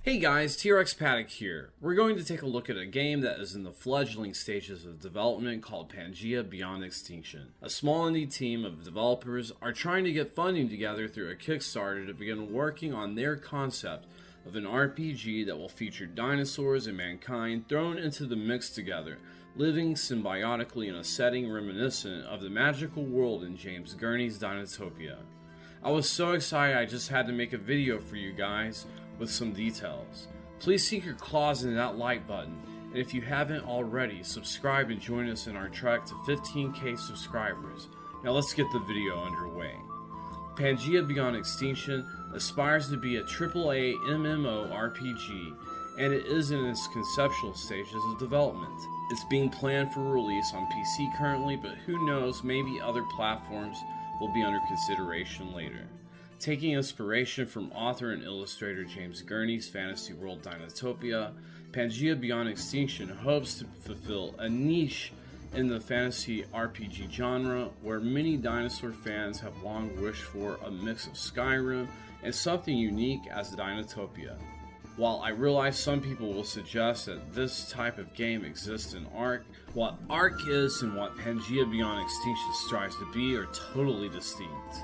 Hey guys, TRX Paddock here. We're going to take a look at a game that is in the fledgling stages of development called Pangea Beyond Extinction. A small indie team of developers are trying to get funding together through a Kickstarter to begin working on their concept of an RPG that will feature dinosaurs and mankind thrown into the mix together, living symbiotically in a setting reminiscent of the magical world in James Gurney's Dinotopia. I was so excited I just had to make a video for you guys with some details. Please sink your claws into that like button, and if you haven't already, subscribe and join us in our trek to 15k subscribers. Now let's get the video underway. Pangea Beyond Extinction aspires to be a AAA MMORPG, and it is in its conceptual stages of development. It's being planned for release on PC currently, but who knows, maybe other platforms will be under consideration later. Taking inspiration from author and illustrator James Gurney's fantasy world Dinotopia, Pangea Beyond Extinction hopes to fulfill a niche in the fantasy RPG genre where many dinosaur fans have long wished for a mix of Skyrim and something unique as Dinotopia. While I realize some people will suggest that this type of game exists in Ark, what Ark is and what Pangea Beyond Extinction strives to be are totally distinct.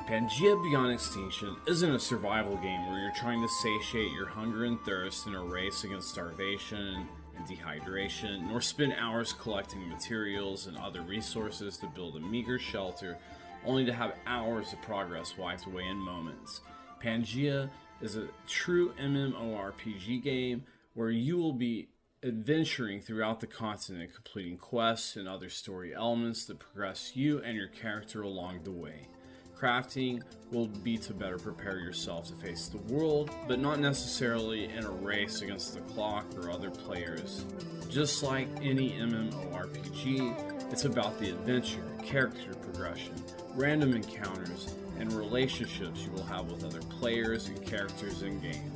Pangea Beyond Extinction isn't a survival game where you're trying to satiate your hunger and thirst in a race against starvation and dehydration, nor spend hours collecting materials and other resources to build a meager shelter, only to have hours of progress wiped away in moments. Pangea is a true MMORPG game where you will be adventuring throughout the continent, completing quests and other story elements that progress you and your character along the way. Crafting will be to better prepare yourself to face the world, but not necessarily in a race against the clock or other players. Just like any MMORPG, it's about the adventure, character progression, random encounters, and relationships you will have with other players and characters in-game.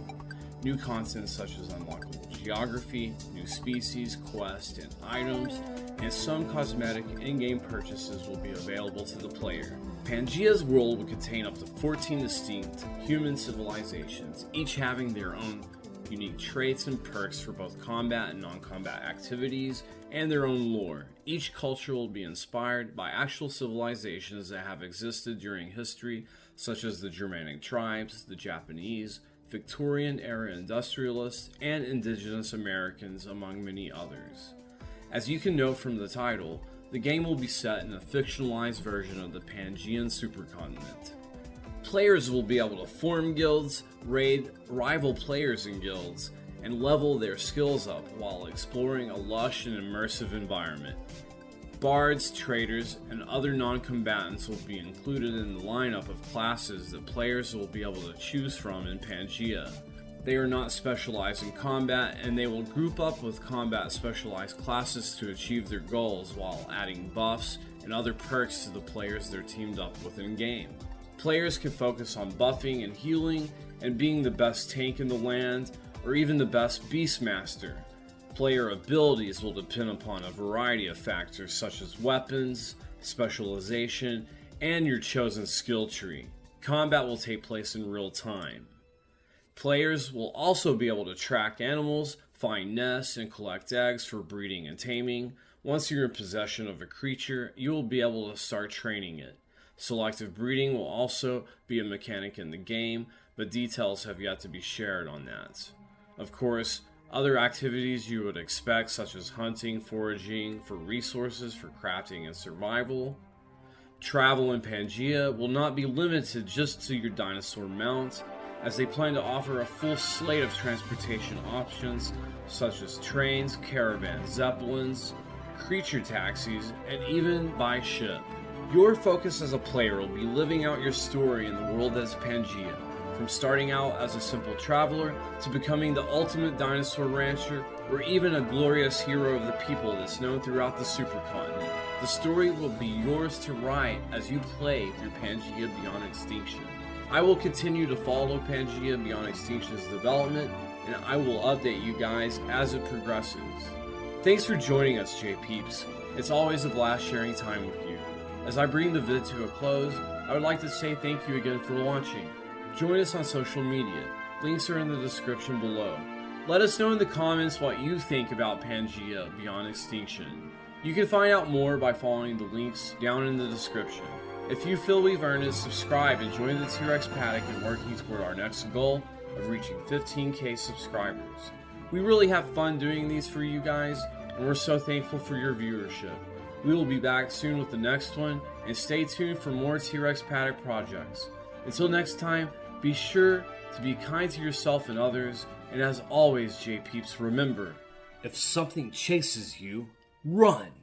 New content such as unlockable geography, new species, quests, and items, and some cosmetic in-game purchases will be available to the player. Pangea's world will contain up to 14 distinct human civilizations, each having their own unique traits and perks for both combat and non-combat activities, and their own lore. Each culture will be inspired by actual civilizations that have existed during history, such as the Germanic tribes, the Japanese, Victorian-era industrialists, and indigenous Americans, among many others. As you can note from the title, the game will be set in a fictionalized version of the Pangean supercontinent. Players will be able to form guilds, raid rival players in guilds, and level their skills up while exploring a lush and immersive environment. Bards, traders, and other non-combatants will be included in the lineup of classes that players will be able to choose from in Pangea. They are not specialized in combat, and they will group up with combat specialized classes to achieve their goals while adding buffs and other perks to the players they're teamed up with in-game. Players can focus on buffing and healing, and being the best tank in the land, or even the best beastmaster. Player abilities will depend upon a variety of factors such as weapons, specialization, and your chosen skill tree. Combat will take place in real time. Players will also be able to track animals, find nests, and collect eggs for breeding and taming. Once you're in possession of a creature, you will be able to start training it. Selective breeding will also be a mechanic in the game, but details have yet to be shared on that. Of course, other activities you would expect, such as hunting, foraging for resources for crafting and survival. Travel in Pangea will not be limited just to your dinosaur mount, as they plan to offer a full slate of transportation options such as trains, caravans, zeppelins, creature taxis, and even by ship. Your focus as a player will be living out your story in the world that is Pangea, from starting out as a simple traveler to becoming the ultimate dinosaur rancher, or even a glorious hero of the people that's known throughout the supercontinent. The story will be yours to write as you play through Pangea Beyond Extinction. I will continue to follow Pangea Beyond Extinction's development, and I will update you guys as it progresses. Thanks for joining us, J-Peeps. It's always a blast sharing time with you. As I bring the vid to a close, I would like to say thank you again for watching. Join us on social media. Links are in the description below. Let us know in the comments what you think about Pangea Beyond Extinction. You can find out more by following the links down in the description. If you feel we've earned it, subscribe and join the T-Rex paddock in working toward our next goal of reaching 15k subscribers. We really have fun doing these for you guys, and we're so thankful for your viewership. We will be back soon with the next one, and stay tuned for more T-Rex paddock projects. Until next time, be sure to be kind to yourself and others, and as always, J-Peeps, remember, if something chases you, run!